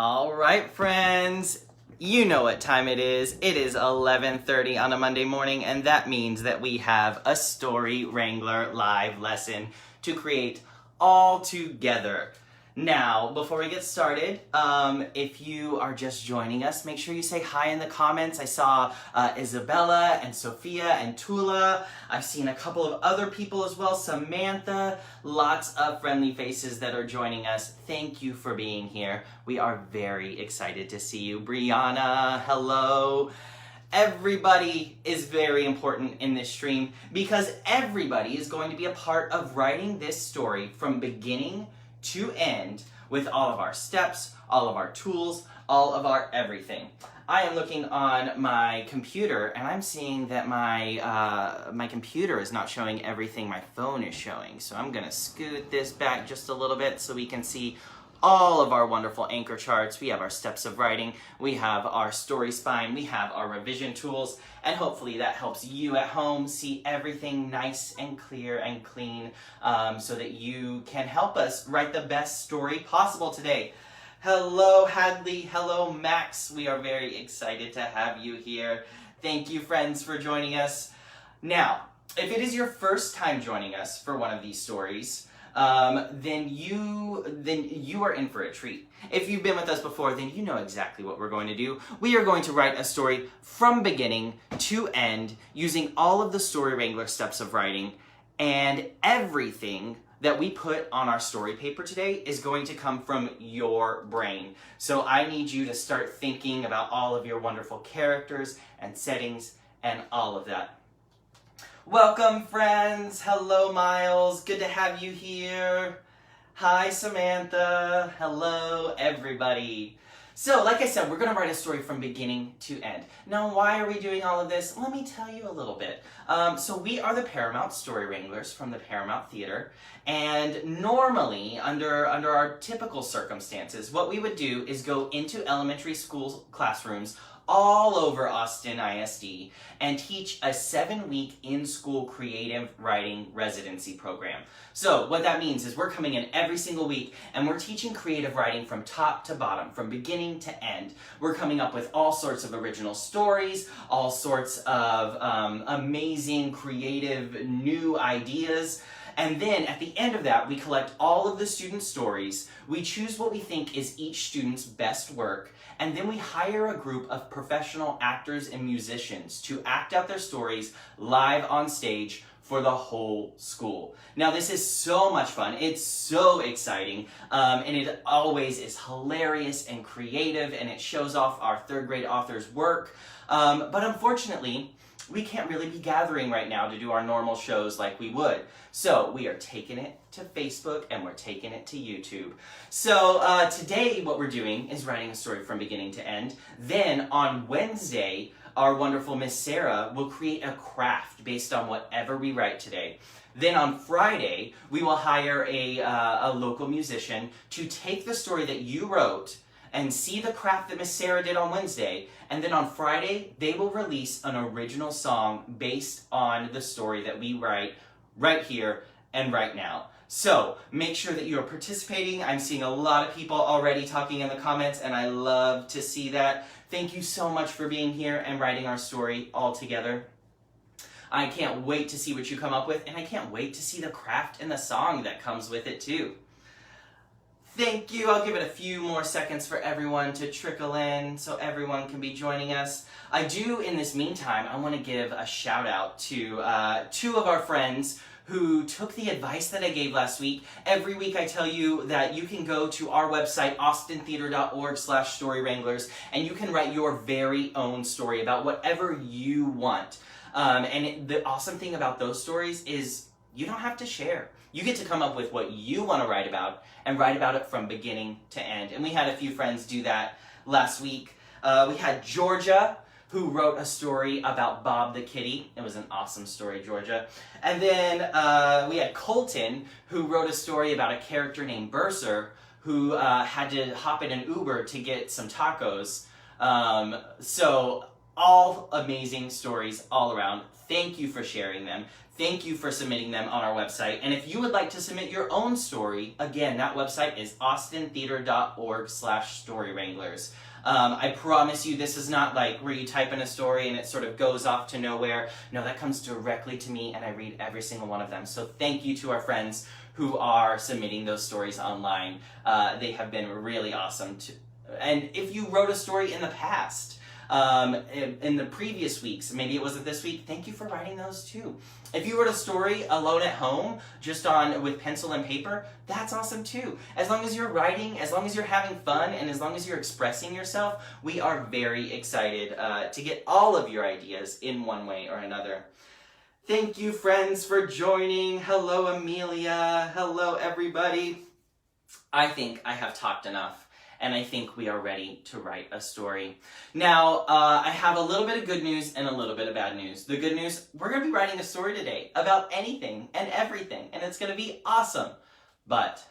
All right, friends, you know what time it is. It is 11:30 on a Monday morning, and that means that we have a Story Wrangler live lesson to create all together. Now, before we get started, if you are just joining us, make sure you say hi in the comments. I saw Isabella and Sophia and Tula. I've seen a couple of other people as well, Samantha. Lots of friendly faces that are joining us. Thank you for being here. We are very excited to see you. Brianna, hello. Everybody is very important in this stream because everybody is going to be a part of writing this story from beginning to end with all of our steps, all of our tools, all of our everything. I am looking on my computer and I'm seeing that my computer is not showing everything my phone is showing. So I'm gonna scoot this back just a little bit so we can see all of our wonderful anchor charts. We have our steps of writing, we have our story spine, we have our revision tools, and hopefully that helps you at home see everything nice and clear and clean so that you can help us write the best story possible today. Hello Hadley, hello Max, we are very excited to have you here. Thank you friends for joining us. Now, if it is your first time joining us for one of these stories, then you are in for a treat. If you've been with us before, then you know exactly what we're going to do. We are going to write a story from beginning to end using all of the Story Wrangler steps of writing, and everything that we put on our story paper today is going to come from your brain. So I need you to start thinking about all of your wonderful characters and settings and all of that. Welcome, friends. Hello, Miles. Good to have you here. Hi, Samantha. Hello, everybody. So, like I said, we're going to write a story from beginning to end. Now, why are we doing all of this? Let me tell you a little bit. So we are the Paramount Story Wranglers from the Paramount Theater, and normally, under our typical circumstances, what we would do is go into elementary school classrooms all over Austin ISD and teach a 7-week in-school creative writing residency program. So what that means is we're coming in every single week and we're teaching creative writing from top to bottom, from beginning to end. We're coming up with all sorts of original stories, all sorts of amazing, creative, new ideas. And then at the end of that, we collect all of the student stories, we choose what we think is each student's best work, and then we hire a group of professional actors and musicians to act out their stories live on stage for the whole school. Now this is so much fun, it's so exciting, and it always is hilarious and creative, and it shows off our third grade author's work, but unfortunately, we can't really be gathering right now to do our normal shows like we would. So we are taking it to Facebook and we're taking it to YouTube. So today what we're doing is writing a story from beginning to end. Then on Wednesday, our wonderful Miss Sarah will create a craft based on whatever we write today. Then on Friday, we will hire a local musician to take the story that you wrote and see the craft that Miss Sarah did on Wednesday, and then on Friday, they will release an original song based on the story that we write right here and right now. So make sure that you are participating. I'm seeing a lot of people already talking in the comments, and I love to see that. Thank you so much for being here and writing our story all together. I can't wait to see what you come up with, and I can't wait to see the craft and the song that comes with it too. Thank you. I'll give it a few more seconds for everyone to trickle in so everyone can be joining us. I do, in this meantime, I want to give a shout out to two of our friends who took the advice that I gave last week. Every week I tell you that you can go to our website, austintheater.org/storywranglers, and you can write your very own story about whatever you want. The awesome thing about those stories is you don't have to share. You get to come up with what you want to write about and write about it from beginning to end. And we had a few friends do that last week. We had Georgia, who wrote a story about Bob the Kitty. It was an awesome story, Georgia. And then we had Colton, who wrote a story about a character named Bursar, who had to hop in an Uber to get some tacos. So all amazing stories all around. Thank you for sharing them. Thank you for submitting them on our website. And if you would like to submit your own story, again, that website is austintheater.org/Story Wranglers. I promise you this is not like where you type in a story and it sort of goes off to nowhere. No, that comes directly to me and I read every single one of them. So thank you to our friends who are submitting those stories online. They have been really awesome. And if you wrote a story in the past, in the previous weeks, maybe it wasn't this week, thank you for writing those too. If you wrote a story alone at home, just with pencil and paper, that's awesome too. As long as you're writing, as long as you're having fun, and as long as you're expressing yourself, we are very excited to get all of your ideas in one way or another. Thank you, friends, for joining. Hello, Amelia. Hello, everybody. I think I have talked enough. And I think we are ready to write a story. Now, I have a little bit of good news and a little bit of bad news. The good news, we're going to be writing a story today about anything and everything, and it's going to be awesome. But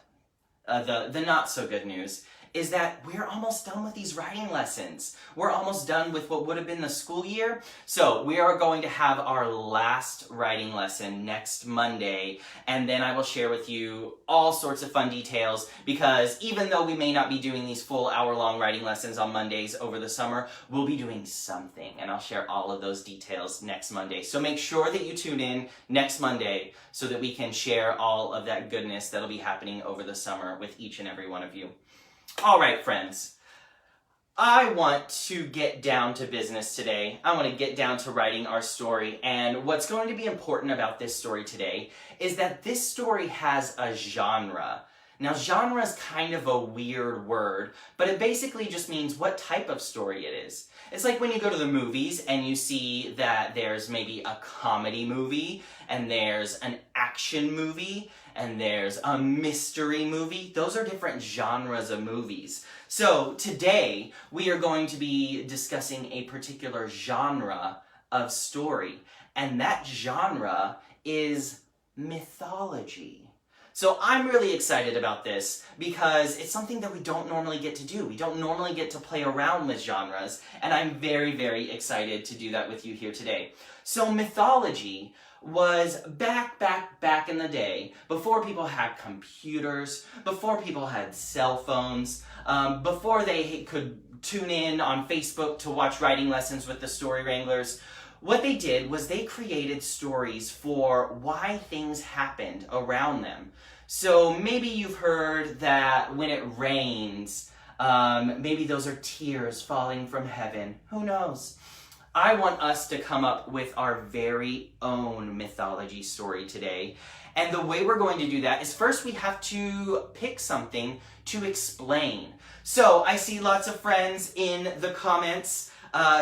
the not so good news is that we're almost done with these writing lessons. We're almost done with what would have been the school year. So we are going to have our last writing lesson next Monday, and then I will share with you all sorts of fun details, because even though we may not be doing these full hour-long writing lessons on Mondays over the summer, we'll be doing something, and I'll share all of those details next Monday. So make sure that you tune in next Monday so that we can share all of that goodness that'll be happening over the summer with each and every one of you. All right, friends, I want to get down to business today. I want to get down to writing our story. And what's going to be important about this story today is that this story has a genre. Now, genre is kind of a weird word, but it basically just means what type of story it is. It's like when you go to the movies and you see that there's maybe a comedy movie, and there's an action movie, and there's a mystery movie. Those are different genres of movies. So today we are going to be discussing a particular genre of story, and that genre is mythology. So I'm really excited about this because it's something that we don't normally get to do. We don't normally get to play around with genres, and I'm very, very excited to do that with you here today. So mythology was back in the day, before people had computers, before people had cell phones, before they could tune in on Facebook to watch writing lessons with the Story Wranglers. What they did was they created stories for why things happened around them. So maybe you've heard that when it rains, maybe those are tears falling from heaven. Who knows? I want us to come up with our very own mythology story today. And the way we're going to do that is first we have to pick something to explain. So I see lots of friends in the comments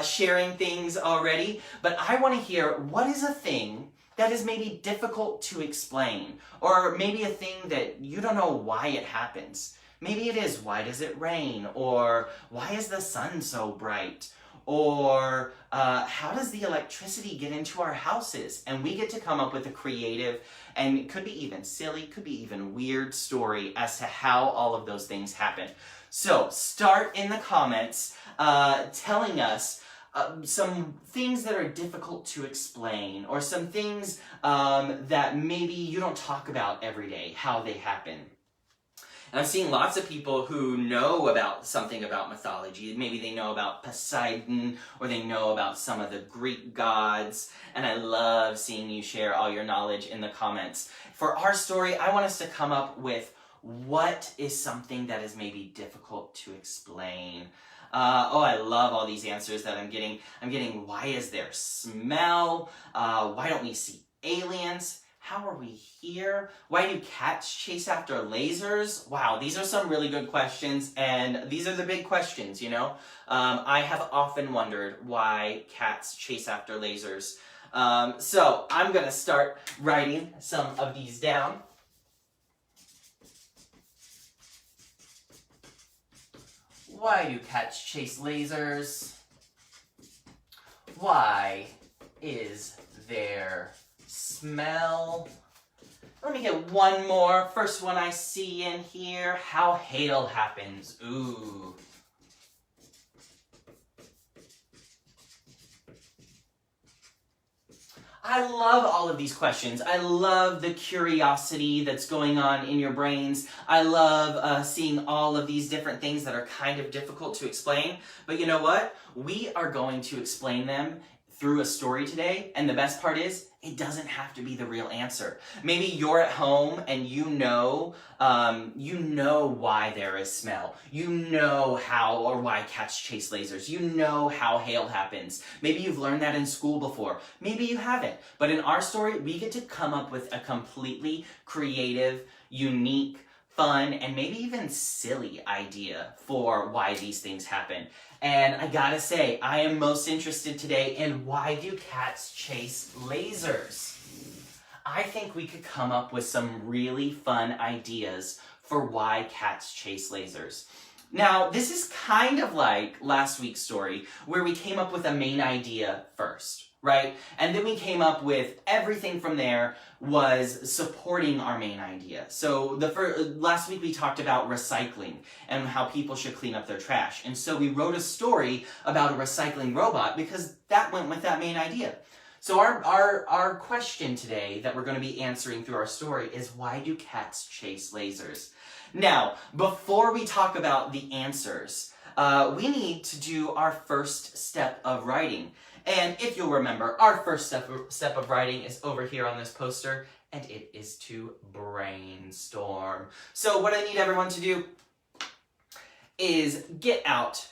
sharing things already, but I want to hear, what is a thing that is maybe difficult to explain? Or maybe a thing that you don't know why it happens. Maybe it is, why does it rain? Or why is the sun so bright? Or how does the electricity get into our houses? And we get to come up with a creative, and it could be even silly, could be even weird story as to how all of those things happen. So start in the comments telling us some things that are difficult to explain, or some things that maybe you don't talk about every day, how they happen. And I'm seeing lots of people who know about something about mythology. Maybe they know about Poseidon, or they know about some of the Greek gods. And I love seeing you share all your knowledge in the comments. For our story, I want us to come up with what is something that is maybe difficult to explain. Oh, I love all these answers that I'm getting. I'm getting, why is there smell? Why don't we see aliens? How are we here? Why do cats chase after lasers? Wow, these are some really good questions, and these are the big questions, you know? I have often wondered why cats chase after lasers. So I'm gonna start writing some of these down. Why do cats chase lasers? Why is there smell? Let me get one more. First one I see in here. How hail happens. Ooh. I love all of these questions. I love the curiosity that's going on in your brains. I love seeing all of these different things that are kind of difficult to explain. But you know what? We are going to explain them through a story today, and the best part is, it doesn't have to be the real answer. Maybe you're at home and you know why there is smell. You know how or why cats chase lasers. You know how hail happens. Maybe you've learned that in school before. Maybe you haven't. But in our story, we get to come up with a completely creative, unique, fun, and maybe even silly idea for why these things happen. And I gotta say, I am most interested today in why do cats chase lasers? I think we could come up with some really fun ideas for why cats chase lasers. Now, this is kind of like last week's story, where we came up with a main idea first, right? And then we came up with everything from there was supporting our main idea. So last week we talked about recycling and how people should clean up their trash. And so we wrote a story about a recycling robot because that went with that main idea. So our question today that we're going to be answering through our story is, why do cats chase lasers? Now, before we talk about the answers, we need to do our first step of writing. And if you'll remember, our first step of writing is over here on this poster, and it is to brainstorm. So what I need everyone to do is get out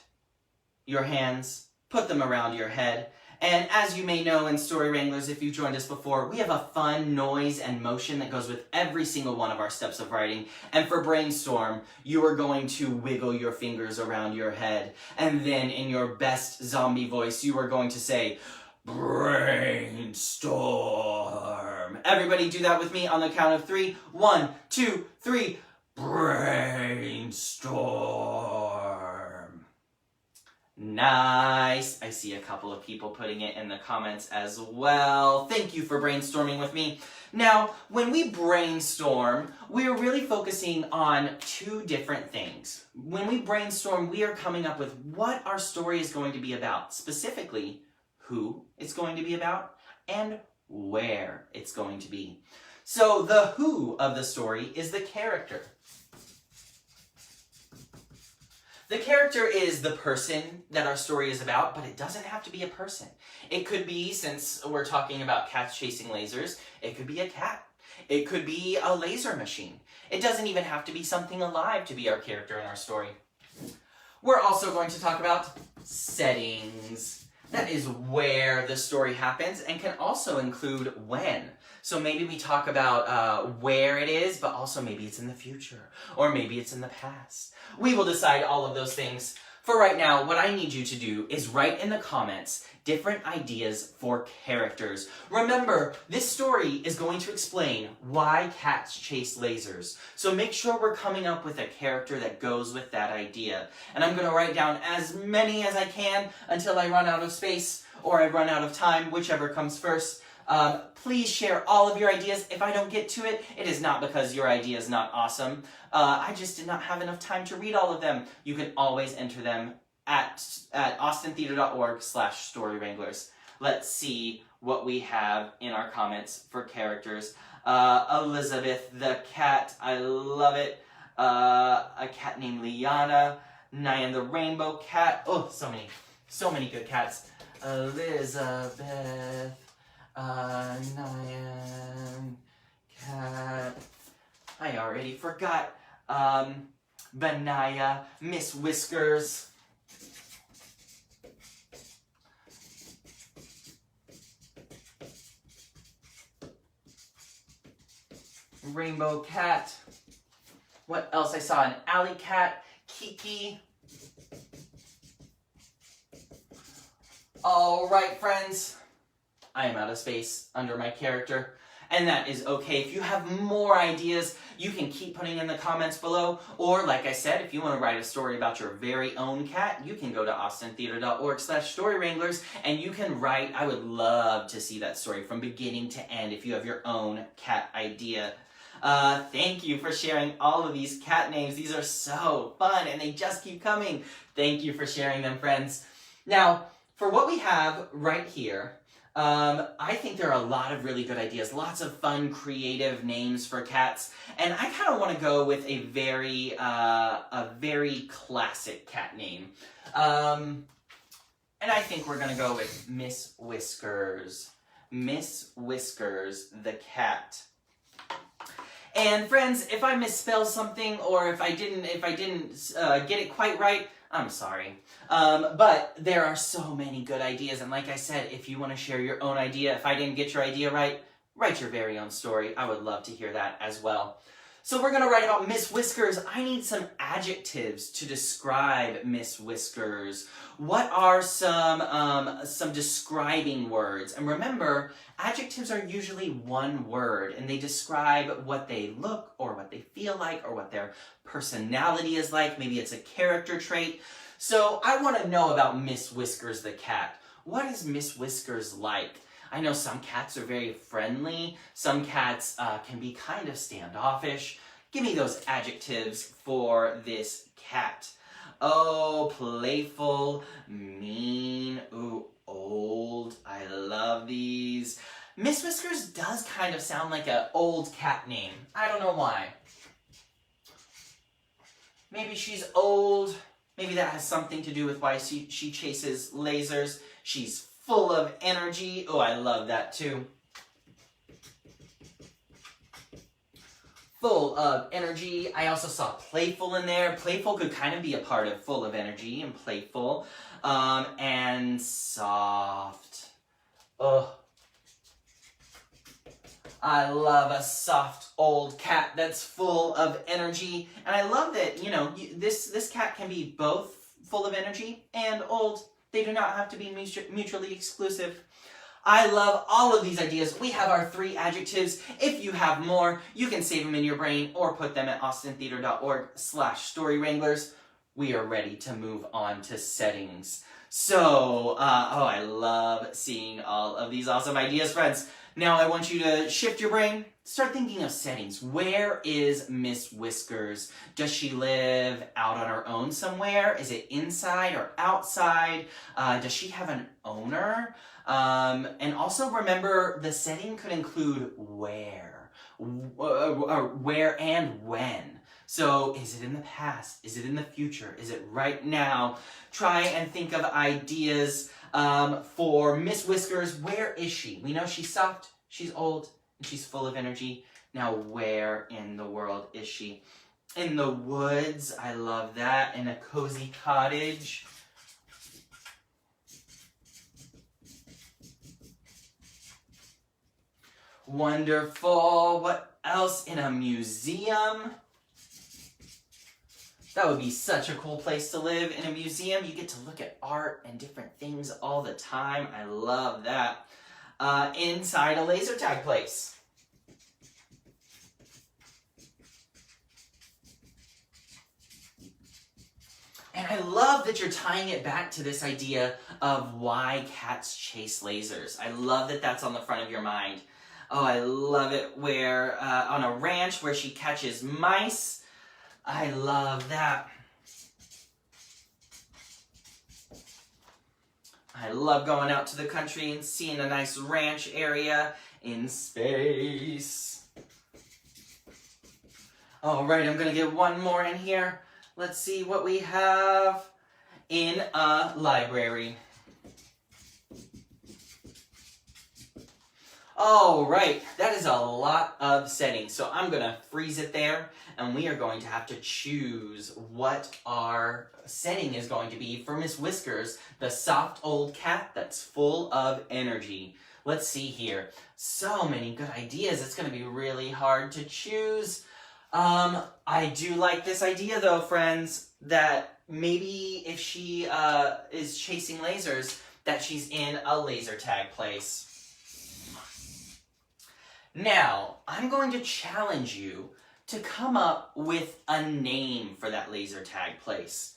your hands, put them around your head, and as you may know in Story Wranglers, if you've joined us before, we have a fun noise and motion that goes with every single one of our steps of writing. And for brainstorm, you are going to wiggle your fingers around your head. And then in your best zombie voice, you are going to say, brainstorm. Everybody do that with me on the count of 3. 1, 2, 3. Brainstorm. Nice. I see a couple of people putting it in the comments as well. Thank you for brainstorming with me. Now, when we brainstorm, we are really focusing on 2 different things. When we brainstorm, we are coming up with what our story is going to be about, specifically who it's going to be about and where it's going to be. So the who of the story is the character. The character is the person that our story is about, but it doesn't have to be a person. It could be, since we're talking about cats chasing lasers, it could be a cat. It could be a laser machine. It doesn't even have to be something alive to be our character in our story. We're also going to talk about settings. That is where the story happens and can also include when. So maybe we talk about where it is, but also maybe it's in the future, or maybe it's in the past. We will decide all of those things. For right now, what I need you to do is write in the comments different ideas for characters. Remember, this story is going to explain why cats chase lasers. So make sure we're coming up with a character that goes with that idea. And I'm going to write down as many as I can until I run out of space or I run out of time, whichever comes first. Please share all of your ideas. If I don't get to it, it is not because your idea is not awesome. I just did not have enough time to read all of them. You can always enter them at austintheater.org/Story Wranglers. Let's see what we have in our comments for characters. Elizabeth the cat, I love it. A cat named Liana. Nyan the rainbow cat. Oh, so many good cats. Elizabeth. Nyan, cat, I already forgot, Benaya, Miss Whiskers, Rainbow cat, what else I saw, an alley cat, Kiki. All right, friends. I am out of space under my character, and that is okay. If you have more ideas, you can keep putting in the comments below, or like I said, if you want to write a story about your very own cat, you can go to austintheater.org/Story Wranglers, and you can write. I would love to see that story from beginning to end if you have your own cat idea. Thank you for sharing all of these cat names. These are so fun, and they just keep coming. Thank you for sharing them, friends. Now, for what we have right here, I think there are a lot of really good ideas, lots of fun, creative names for cats, and I kind of want to go with a very classic cat name. And I think we're going to go with Miss Whiskers. Miss Whiskers the cat. And friends, if I misspell something or if I didn't get it quite right, I'm sorry. But there are so many good ideas, and like I said, if you want to share your own idea, if I didn't get your idea right, write your very own story. I would love to hear that as well. So we're going to write about Miss Whiskers. I need some adjectives to describe Miss Whiskers. What are some describing words? And remember, adjectives are usually one word, and they describe what they look or what they feel like or what their personality is like. Maybe it's a character trait. So I want to know about Miss Whiskers the cat. What is Miss Whiskers like? I know some cats are very friendly. Some cats can be kind of standoffish. Give me those adjectives for this cat. Oh, playful, mean, ooh, old. I love these. Miss Whiskers does kind of sound like an old cat name. I don't know why. Maybe she's old. Maybe that has something to do with why she chases lasers. She's full of energy. Oh, I love that too. Full of energy. I also saw playful in there. Playful could kind of be a part of full of energy and playful. And soft. Oh, I love a soft old cat that's full of energy. And I love that, you know, this cat can be both full of energy and old. They do not have to be mutually exclusive. I love all of these ideas. We have our 3 adjectives. If you have more, you can save them in your brain or put them at austintheater.org/Story Wranglers. We are ready to move on to settings. So, I love seeing all of these awesome ideas, friends. Now I want you to shift your brain. Start thinking of settings. Where is Miss Whiskers? Does she live out on her own somewhere? Is it inside or outside? Does she have an owner? And also remember, the setting could include where and when. So is it in the past? Is it in the future? Is it right now? Try and think of ideas for Miss Whiskers. Where is she? We know she's soft, she's old, and she's full of energy. Now where in the world is she? In the woods. I love that. In a cozy cottage. Wonderful. What else? In a museum. That would be such a cool place to live. In a museum, you get to look at art and different things all the time. I love that. Inside a laser tag place. And I love that you're tying it back to this idea of why cats chase lasers. I love that that's on the front of your mind. Oh, I love it where, on a ranch where she catches mice. I love that. I love going out to the country and seeing a nice ranch area in space. All right, I'm gonna get one more in here. Let's see what we have in a library. All right, that is a lot of settings. So I'm gonna freeze it there, and we are going to have to choose what our setting is going to be for Miss Whiskers, the soft old cat that's full of energy. Let's see here. So many good ideas. It's gonna be really hard to choose. I do like this idea though, friends, that maybe if she is chasing lasers, that she's in a laser tag place. Now, I'm going to challenge you to come up with a name for that laser tag place.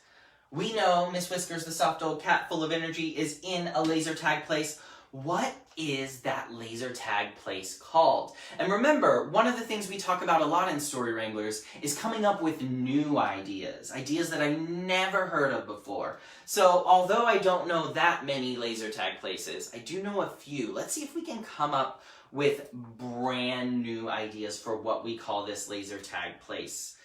We know Miss Whiskers, the soft old cat full of energy, is in a laser tag place. what is that laser tag place called? And remember, one of the things we talk about a lot in Story Wranglers is coming up with new ideas, ideas that I've never heard of before. So although I don't know that many laser tag places, I do know a few. Let's see if we can come up with brand new ideas for what we call this laser tag place.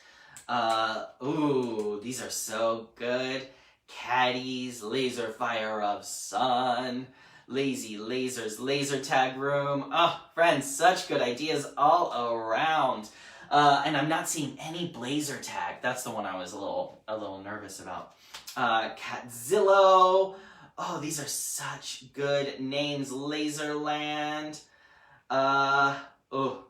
Ooh, these are so good. Caddies, laser fire of sun, lazy lasers, laser tag room. Oh, friends, such good ideas all around. And I'm not seeing any blazer tag. That's the one I was a little nervous about. Catzillo. Oh, these are such good names. Laserland. Oh.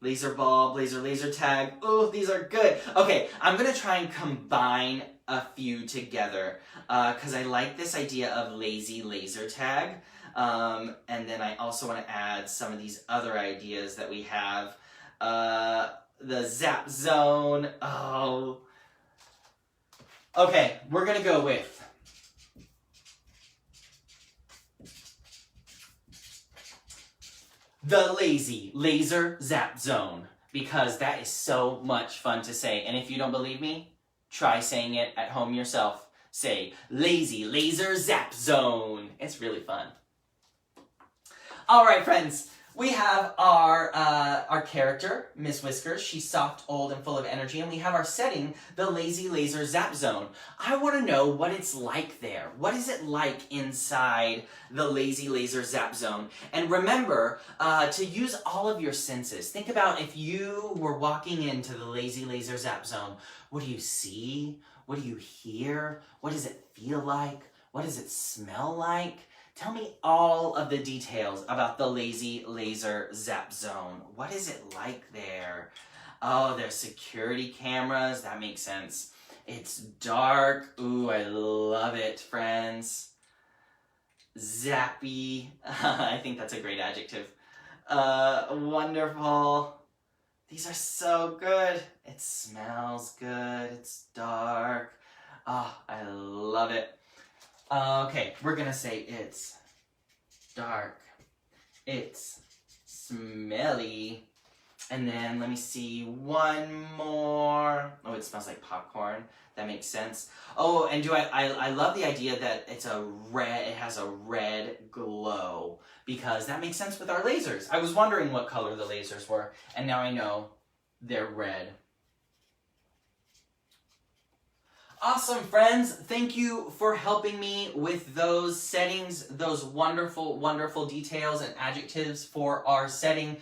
Laser ball, laser tag. Oh, these are good. Okay, I'm gonna try and combine a few together because I like this idea of lazy laser tag. And then I also want to add some of these other ideas that we have. The zap zone. Oh. Okay, we're gonna go with the lazy laser zap zone, because that is so much fun to say. And if you don't believe me, try saying it at home yourself. Say, lazy laser zap zone. It's really fun. All right, friends. We have our character, Miss Whiskers. She's soft, old, and full of energy. And we have our setting, the Lazy Laser Zap Zone. I want to know what it's like there. What is it like inside the Lazy Laser Zap Zone? And remember to use all of your senses. Think about if you were walking into the Lazy Laser Zap Zone. What do you see? What do you hear? What does it feel like? What does it smell like? Tell me all of the details about the Lazy Laser Zap Zone. What is it like there? Oh, there's security cameras. That makes sense. It's dark. Ooh, I love it, friends. Zappy. I think that's a great adjective. Wonderful. These are so good. It smells good. It's dark. Oh, I love it. Okay, we're gonna say it's dark, it's smelly, and then let me see, one more. Oh, it smells like popcorn. That makes sense. Oh, and I love the idea that it has a red glow, because that makes sense with our lasers. I was wondering what color the lasers were, and now I know they're red. Awesome, friends. Thank you for helping me with those settings, those wonderful, wonderful details and adjectives for our setting.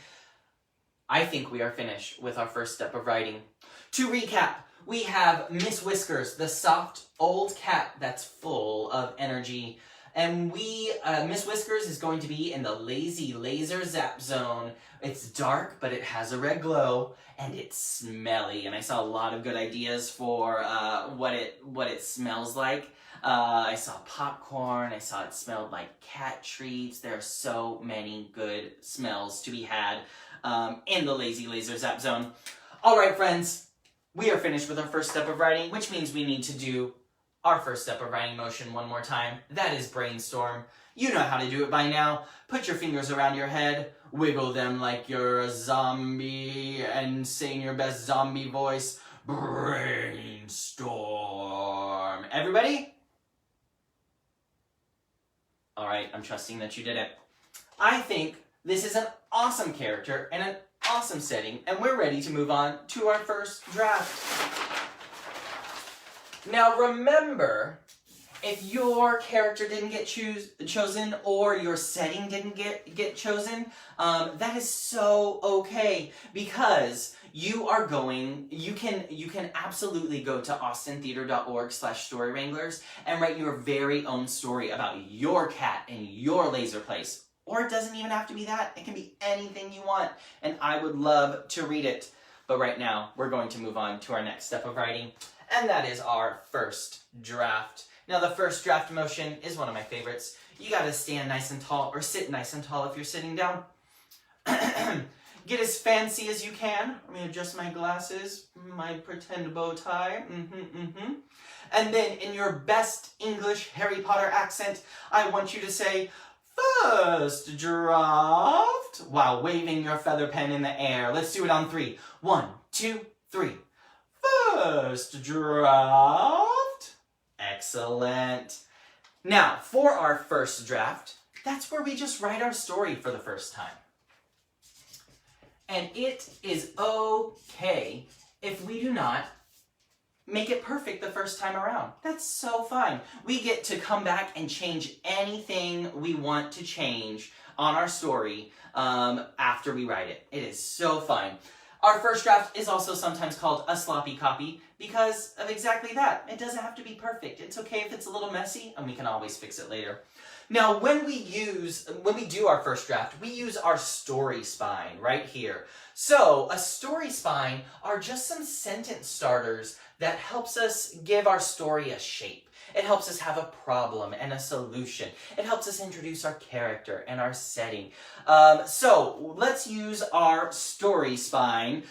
I think we are finished with our first step of writing. To recap, we have Miss Whiskers, the soft old cat that's full of energy. And Miss Whiskers is going to be in the Lazy Laser Zap Zone. It's dark, but it has a red glow, and it's smelly. And I saw a lot of good ideas for what it smells like. I saw popcorn. I saw it smelled like cat treats. There are so many good smells to be had in the Lazy Laser Zap Zone. All right, friends, we are finished with our first step of writing, which means we need to do our first step of writing motion one more time. That is brainstorm. You know how to do it by now. Put your fingers around your head, wiggle them like you're a zombie, and say in your best zombie voice, brainstorm. Everybody? All right, I'm trusting that you did it. I think this is an awesome character and an awesome setting, and we're ready to move on to our first draft. Now remember, if your character didn't get chosen or your setting didn't get chosen, that is so okay, because you can absolutely go to austintheater.org/Story Wranglers and write your very own story about your cat and your laser place. Or it doesn't even have to be that. It can be anything you want, and I would love to read it. But right now, we're going to move on to our next step of writing, and that is our first draft. Now, the first draft motion is one of my favorites. You gotta stand nice and tall, or sit nice and tall if you're sitting down. Get as fancy as you can. Let me adjust my glasses, my pretend bow tie. And then, in your best English Harry Potter accent, I want you to say, First draft, while waving your feather pen in the air. Let's do it on 3. 1, 2, 3. First draft. Excellent. Now, for our first draft, that's where we just write our story for the first time. And it is okay if we do not make it perfect the first time around. That's so fine. We get to come back and change anything we want to change on our story after we write it. It is so fine. Our first draft is also sometimes called a sloppy copy because of exactly that. It doesn't have to be perfect. It's okay if it's a little messy, and we can always fix it later. Now, when we do our first draft, we use our story spine right here. So, a story spine are just some sentence starters that helps us give our story a shape. It helps us have a problem and a solution. It helps us introduce our character and our setting. So let's use our story spine.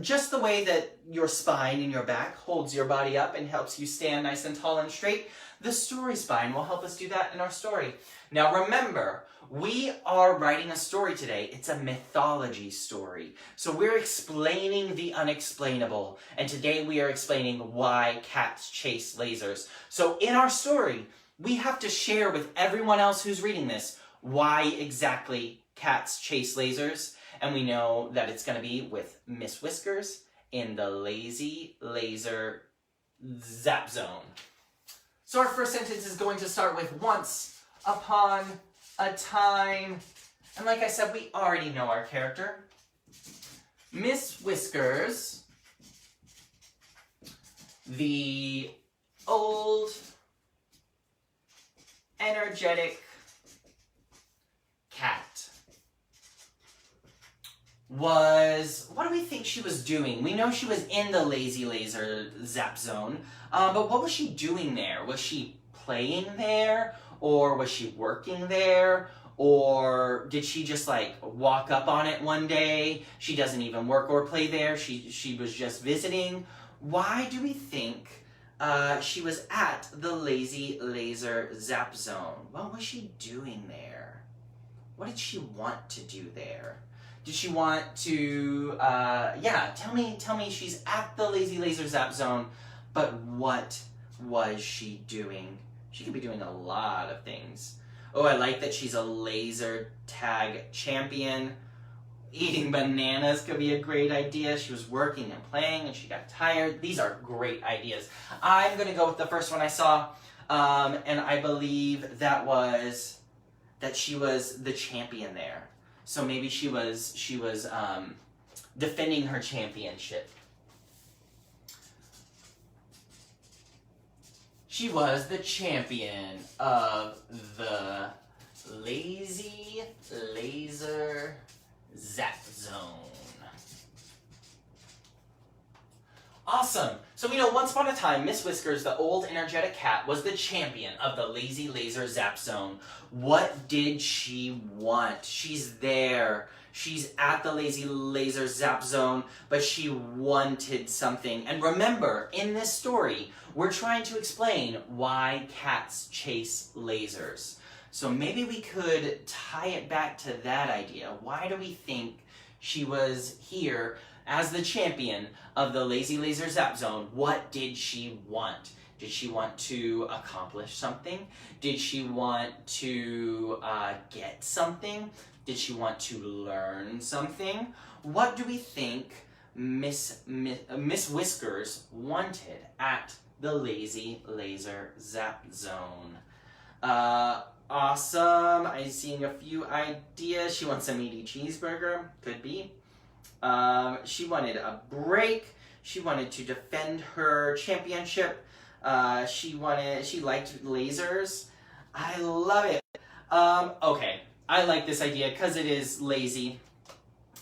Just the way that your spine in your back holds your body up and helps you stand nice and tall and straight, the story spine will help us do that in our story. Now remember, we are writing a story today. It's a mythology story. So we're explaining the unexplainable. And today we are explaining why cats chase lasers. So in our story, we have to share with everyone else who's reading this why exactly cats chase lasers. And we know that it's going to be with Miss Whiskers in the Lazy Laser Zap Zone. So our first sentence is going to start with once upon a time, and like I said, we already know our character. Miss Whiskers, the old, energetic cat, what do we think she was doing? We know she was in the Lazy Laser Zap Zone, but what was she doing there? Was she playing there? Or was she working there? Or did she just like walk up on it one day? She doesn't even work or play there. She was just visiting. Why do we think she was at the Lazy Laser Zap Zone? What was she doing there? What did she want to do there? Did she want to, tell me she's at the Lazy Laser Zap Zone, but what was she doing? She could be doing a lot of things. Oh, I like that she's a laser tag champion. Eating bananas could be a great idea. She was working and playing and she got tired. These are great ideas. I'm going to go with the first one I saw. And I believe that she was the champion there. So maybe she was defending her championship. She was the champion of the Lazy Laser Zap Zone. Awesome! So we know once upon a time, Miss Whiskers, the old energetic cat, was the champion of the Lazy Laser Zap Zone. What did she want? She's there. She's at the Lazy Laser Zap Zone, but she wanted something. And remember, in this story, we're trying to explain why cats chase lasers. So maybe we could tie it back to that idea. Why do we think she was here as the champion of the Lazy Laser Zap Zone? What did she want? Did she want to accomplish something? Did she want to get something? Did she want to learn something? What do we think Miss Whiskers wanted at the Lazy Laser Zap Zone? Awesome. I'm seeing a few ideas. She wants a meaty cheeseburger. Could be. She wanted a break. She wanted to defend her championship. She liked lasers. I love it. Okay. I like this idea because it is lazy.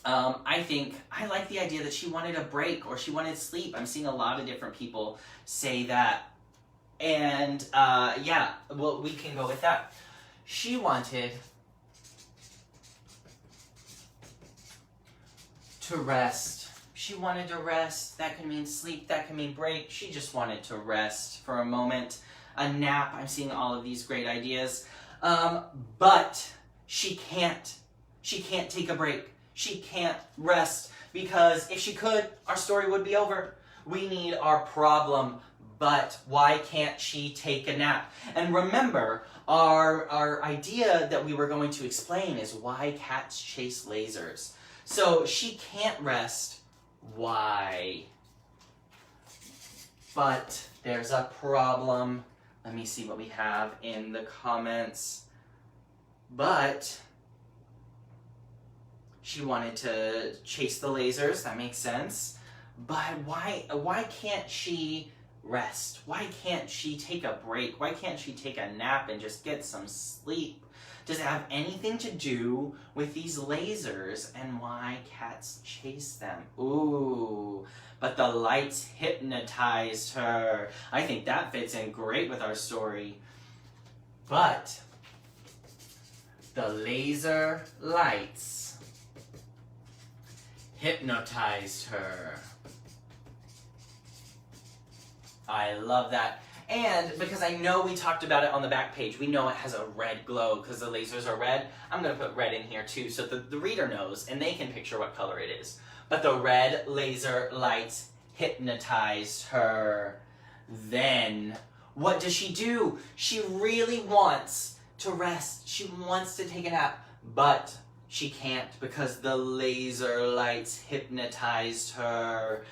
I like the idea that she wanted a break or she wanted sleep. I'm seeing a lot of different people say that. And we can go with that. She wanted to rest. She wanted to rest. That can mean sleep. That can mean break. She just wanted to rest for a moment. A nap. I'm seeing all of these great ideas. But she can't take a break. She can't rest, because if she could, our story would be over. We need our problem, but why can't she take a nap? And remember, our idea that we were going to explain is why cats chase lasers. So she can't rest. Why? But there's a problem. Let me see what we have in the comments. But she wanted to chase the lasers. That makes sense. But why can't she rest? Why can't she take a break? Why can't she take a nap and just get some sleep? Does it have anything to do with these lasers and why cats chase them? Ooh, but the lights hypnotized her. I think that fits in great with our story. But the laser lights hypnotized her. I love that. And because I know we talked about it on the back page, we know it has a red glow because the lasers are red. I'm going to put red in here too so the reader knows and they can picture what color it is. But the red laser lights hypnotized her. Then, what does she do? She really wants to rest. She wants to take a nap, but she can't because the laser lights hypnotized her.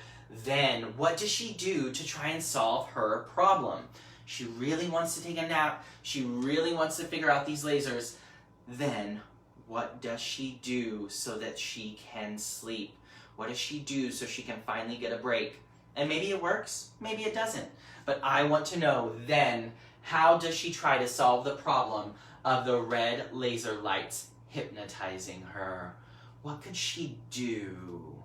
Then, what does she do to try and solve her problem? She really wants to take a nap. She really wants to figure out these lasers. Then, what does she do so that she can sleep? What does she do so she can finally get a break? And maybe it works, maybe it doesn't. But I want to know then, how does she try to solve the problem of the red laser lights hypnotizing her? What could she do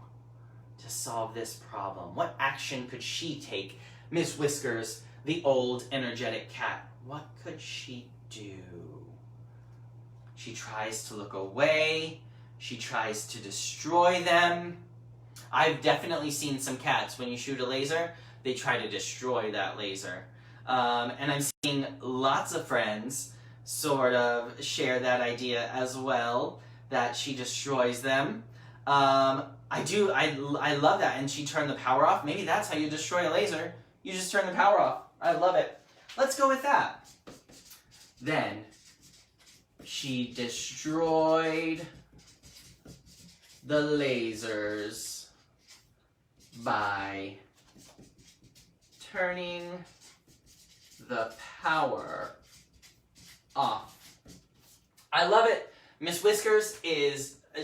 to solve this problem? What action could she take? Miss Whiskers, the old energetic cat, what could she do? She tries to look away. She tries to destroy them. I've definitely seen some cats, when you shoot a laser, they try to destroy that laser. And I'm seeing lots of friends sort of share that idea as well, that she destroys them. I love that. And she turned the power off. Maybe that's how you destroy a laser. You just turn the power off. I love it. Let's go with that. Then she destroyed the lasers by turning the power off. I love it. Miss Whiskers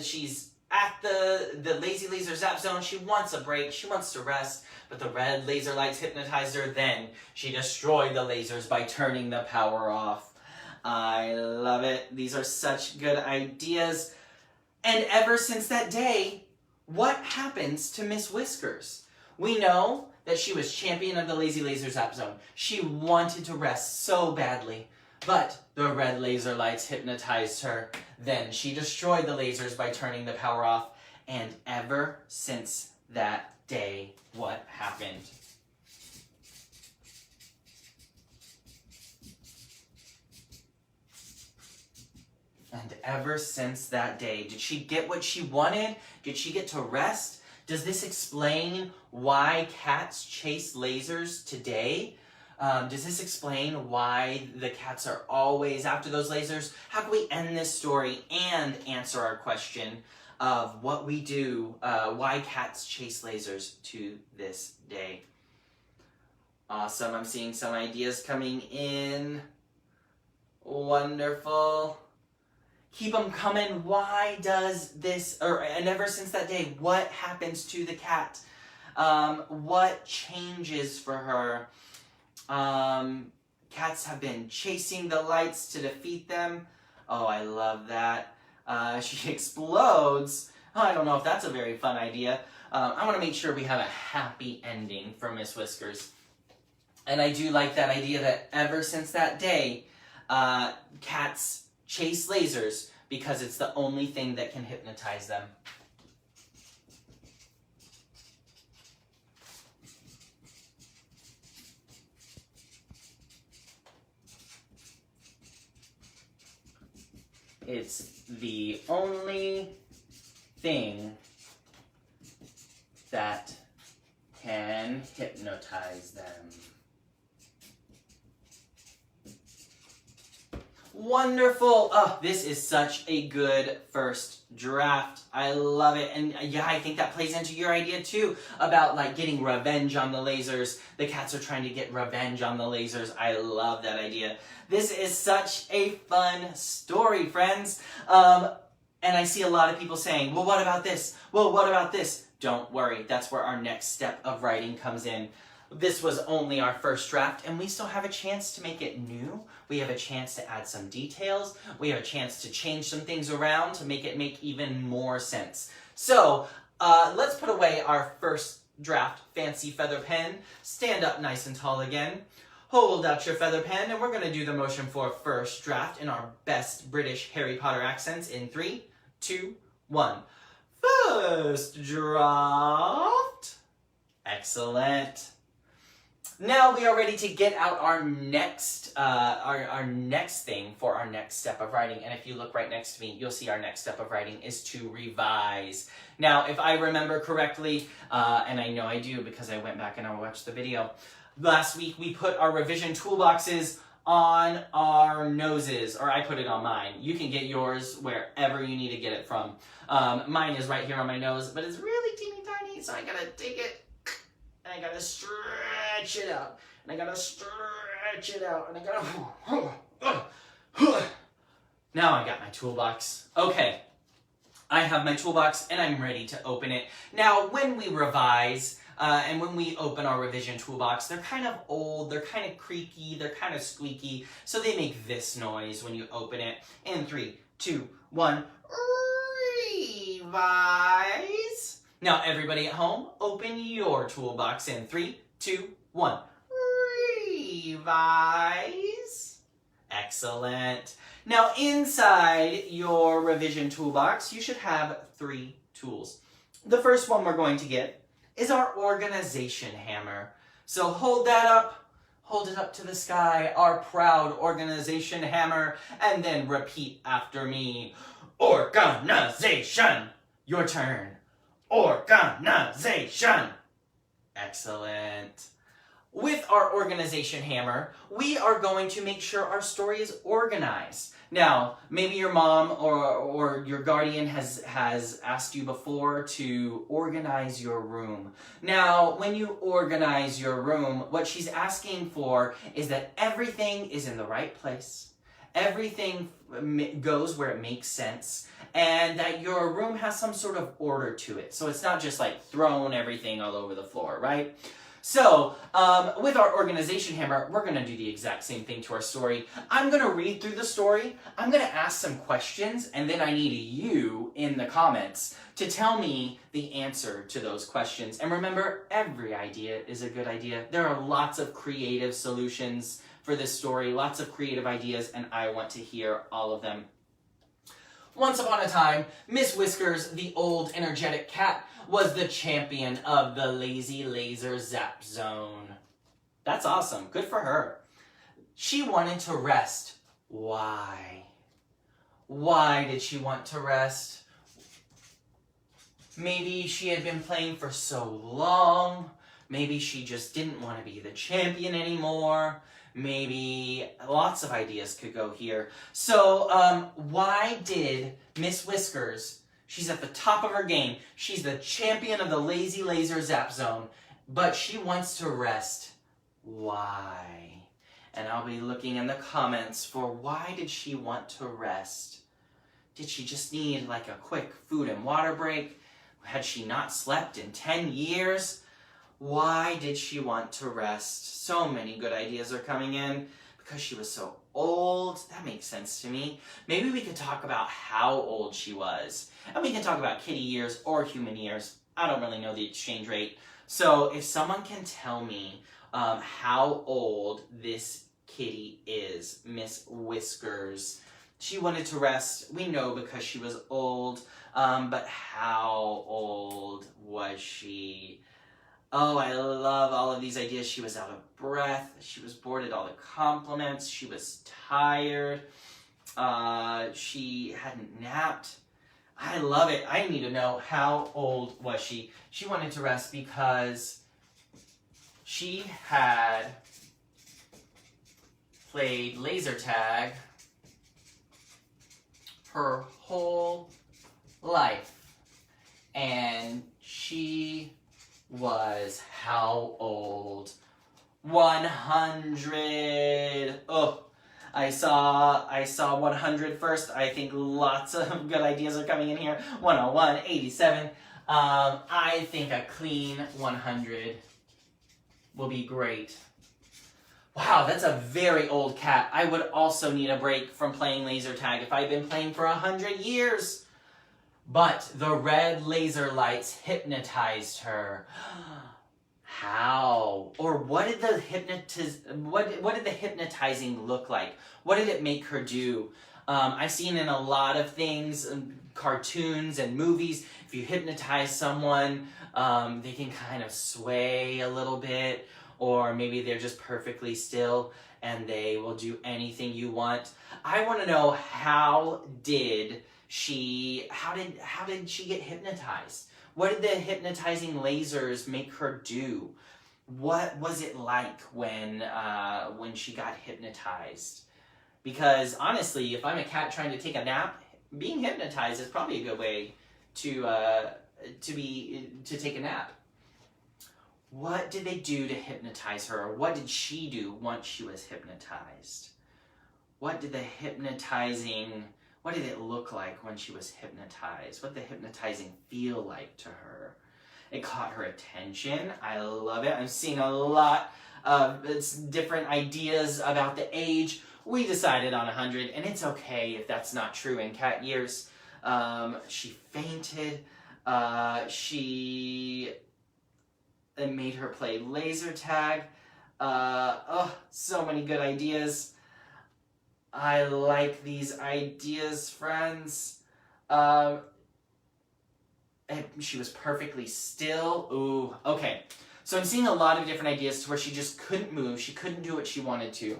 she's at the Lazy Laser Zap Zone. She wants a break. She wants to rest. But the red laser lights hypnotized her. Then she destroyed the lasers by turning the power off. I love it. These are such good ideas. And ever since that day, what happens to Miss Whiskers? We know that she was champion of the Lazy Laser Zap Zone. She wanted to rest so badly. But the red laser lights hypnotized her. Then she destroyed the lasers by turning the power off. And ever since that day, what happened? And ever since that day, did she get what she wanted? Did she get to rest? Does this explain why cats chase lasers today? Does this explain why the cats are always after those lasers? How can we end this story and answer our question of what we do, why cats chase lasers to this day? Awesome. I'm seeing some ideas coming in. Wonderful. Keep them coming. Why does this, and ever since that day, what happens to the cat? What changes for her? Cats have been chasing the lights to defeat them. Oh, I love that. She explodes. Oh, I don't know if that's a very fun idea. I want to make sure we have a happy ending for Miss Whiskers. And I do like that idea that ever since that day, cats chase lasers because it's the only thing that can hypnotize them. It's the only thing that can hypnotize them. Wonderful. Oh, this is such a good first draft. I love it. And yeah, I think that plays into your idea too about like getting revenge on the lasers. The cats are trying to get revenge on the lasers. I love that idea. This is such a fun story, friends. And I see a lot of people saying, well, what about this? Well, what about this? Don't worry. That's where our next step of writing comes in. This was only our first draft, and we still have a chance to make it new. We have a chance to add some details. We have a chance to change some things around to make it make even more sense. So let's put away our first draft fancy feather pen. Stand up nice and tall again. Hold out your feather pen, and we're going to do the motion for first draft in our best British Harry Potter accents in 3, 2, 1. First draft. Excellent. Now we are ready to get out our next thing for our next step of writing. And if you look right next to me, you'll see our next step of writing is to revise. Now, if I remember correctly, and I know I do because I went back and I watched the video, last week we put our revision toolboxes on our noses, or I put it on mine. You can get yours wherever you need to get it from. Mine is right here on my nose, but it's really teeny tiny, so I gotta take it and I gotta stretch it out, and I gotta stretch it out, and I gotta... Now I got my toolbox. Okay, I have my toolbox and I'm ready to open it. Now, when we revise, and when we open our revision toolbox, they're kind of old, they're kind of creaky, they're kind of squeaky, so they make this noise when you open it. In 3, 2, 1, revise. Now, everybody at home, open your toolbox in 3, 2, 1. Revise. Excellent. Now, inside your revision toolbox, you should have 3 tools. The first one we're going to get is our organization hammer. So hold that up, hold it up to the sky, our proud organization hammer, and then repeat after me. Organization. Your turn. Organization. Excellent. With our organization hammer, we are going to make sure our story is organized. Now, maybe your mom or your guardian has asked you before to organize your room. Now, when you organize your room, what she's asking for is that everything is in the right place, everything goes where it makes sense, and that your room has some sort of order to it. So it's not just like throwing everything all over the floor, right? So, with our organization hammer, we're going to do the exact same thing to our story. I'm going to read through the story, I'm going to ask some questions, and then I need you in the comments to tell me the answer to those questions. And remember, every idea is a good idea. There are lots of creative solutions for this story, lots of creative ideas, and I want to hear all of them. Once upon a time, Miss Whiskers, the old energetic cat, was the champion of the Lazy Laser Zap Zone. That's awesome. Good for her. She wanted to rest. Why? Why did she want to rest? Maybe she had been playing for so long. Maybe she just didn't want to be the champion anymore. Maybe lots of ideas could go here. So, why did Miss Whiskers, she's at the top of her game, she's the champion of the Lazy Laser Zap Zone, but she wants to rest. Why? And I'll be looking in the comments for why did she want to rest? Did she just need like a quick food and water break? Had she not slept in 10 years? Why did she want to rest? So many good ideas are coming in. Because she was so old. That makes sense to me. Maybe we could talk about how old she was. And we can talk about kitty years or human years. I don't really know the exchange rate. So if someone can tell me how old this kitty is, Miss Whiskers. She wanted to rest. We know because she was old. But how old was she? Oh, I love all of these ideas. She was out of breath. She was bored at all the compliments. She was tired. She hadn't napped. I love it. I need to know, how old was she? She wanted to rest because she had played laser tag her whole life. And she was how old? 100. Oh, I saw 100 first. I think lots of good ideas are coming in here. 101, 87. I think a clean 100 will be great. Wow, that's a very old cat. I would also need a break from playing laser tag if I'd been playing for 100 years. But the red laser lights hypnotized her. How? Or what did the hypnotizing look like? What did it make her do? I've seen in a lot of things, cartoons and movies, if you hypnotize someone, they can kind of sway a little bit, or maybe they're just perfectly still and they will do anything you want. I want to know, how did she get hypnotized? What did the hypnotizing lasers make her do? What was it like when she got hypnotized? Because honestly, if I'm a cat trying to take a nap, being hypnotized is probably a good way to take a nap. What did they do to hypnotize her? Or what did she do once she was hypnotized? What did it look like when she was hypnotized? What did the hypnotizing feel like to her? It caught her attention. I love it. I'm seeing a lot of different ideas about the age. We decided on 100, and it's okay if that's not true in cat years. She fainted. It made her play laser tag. So many good ideas. I like these ideas, friends. She was perfectly still. Ooh, okay. So I'm seeing a lot of different ideas to where she just couldn't move. She couldn't do what she wanted to.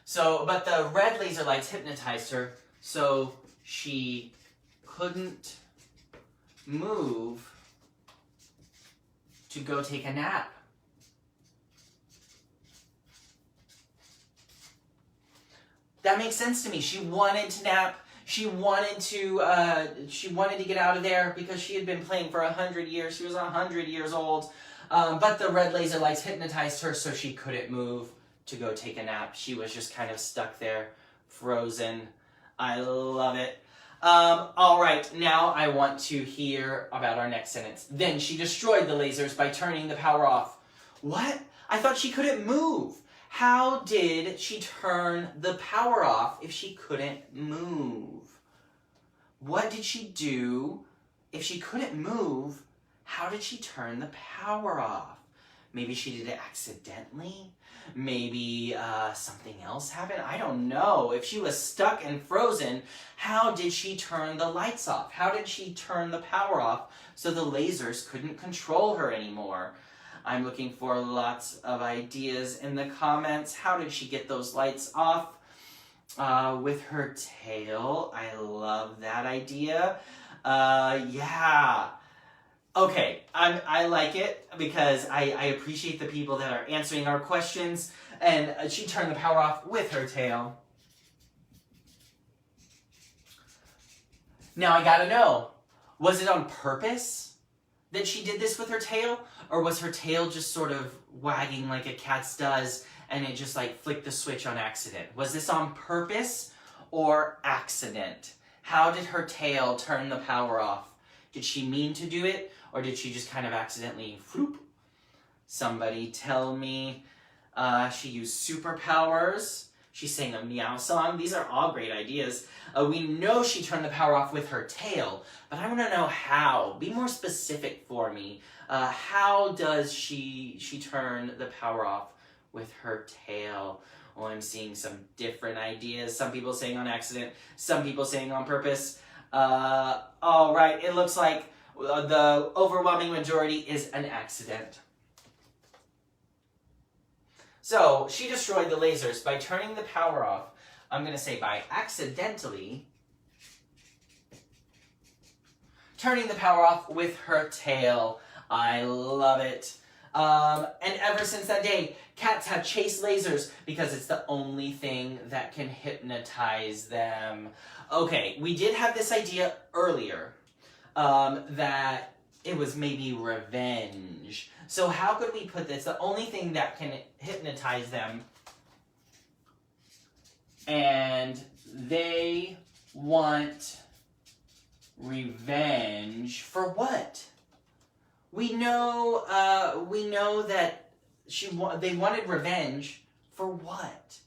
So, but the red laser lights hypnotized her, so she couldn't move to go take a nap. That makes sense to me. She wanted to nap. She wanted to get out of there because she had been playing for 100 years. She was 100 years old. But the red laser lights hypnotized her, so she couldn't move to go take a nap. She was just kind of stuck there, frozen. I love it. All right, now I want to hear about our next sentence. Then she destroyed the lasers by turning the power off. What? I thought she couldn't move. How did she turn the power off if she couldn't move? What did she do if she couldn't move? How did she turn the power off? Maybe she did it accidentally. Maybe something else happened. I don't know. If she was stuck and frozen, how did she turn the lights off? How did she turn the power off so the lasers couldn't control her anymore? I'm looking for lots of ideas in the comments. How did she get those lights off? With her tail. I love that idea. Yeah. Okay, I like it because I appreciate the people that are answering our questions. And she turned the power off with her tail. Now I gotta know, was it on purpose that she did this with her tail? Or was her tail just sort of wagging like a cat's does and it just like flicked the switch on accident? Was this on purpose or accident? How did her tail turn the power off? Did she mean to do it, or did she just kind of accidentally whoop? Somebody tell me. She used superpowers. She sang a meow song. These are all great ideas. We know she turned the power off with her tail, but I want to know how. Be more specific for me. How does she turn the power off with her tail? Oh, I'm seeing some different ideas. Some people saying on accident, some people saying on purpose. All right, it looks like the overwhelming majority is an accident. So, she destroyed the lasers by turning the power off. I'm going to say by accidentally turning the power off with her tail. I love it. And ever since that day, cats have chased lasers because it's the only thing that can hypnotize them. Okay, we did have this idea earlier that it was maybe revenge. So how could we put this? The only thing that can hypnotize them, and they want revenge for what? We know that they wanted revenge for what?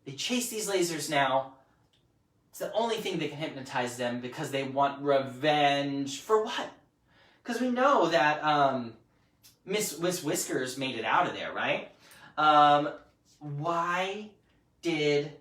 They chase these lasers now. It's the only thing that can hypnotize them because they want revenge for what? Because we know that Miss Whiskers made it out of there, right? Why did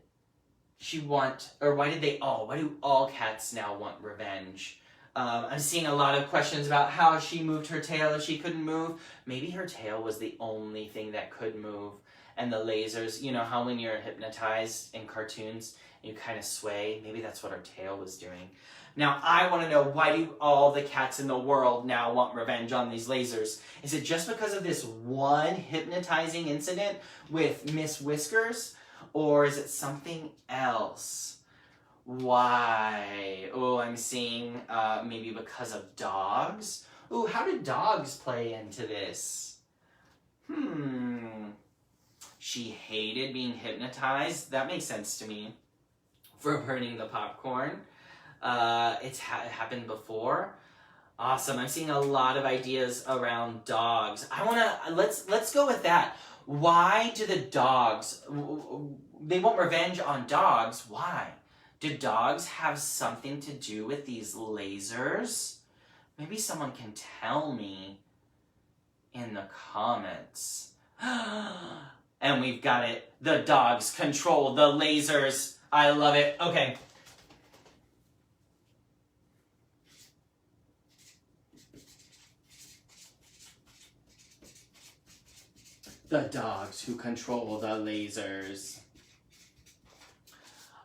she want, or why do all cats now want revenge? I'm seeing a lot of questions about how she moved her tail if she couldn't move. Maybe her tail was the only thing that could move. And the lasers, you know how when you're hypnotized in cartoons, you kind of sway? Maybe that's what her tail was doing. Now, I want to know, why do all the cats in the world now want revenge on these lasers? Is it just because of this one hypnotizing incident with Miss Whiskers? Or is it something else? Why? Oh, I'm seeing maybe because of dogs. Ooh, how did dogs play into this? She hated being hypnotized. That makes sense to me. For burning the popcorn. It's happened before. Awesome. I'm seeing a lot of ideas around dogs. Let's go with that. Why do the dogs, they want revenge on dogs? Why? Do dogs have something to do with these lasers? Maybe someone can tell me in the comments. And we've got it. The dogs control the lasers. I love it. Okay. The dogs who control the lasers.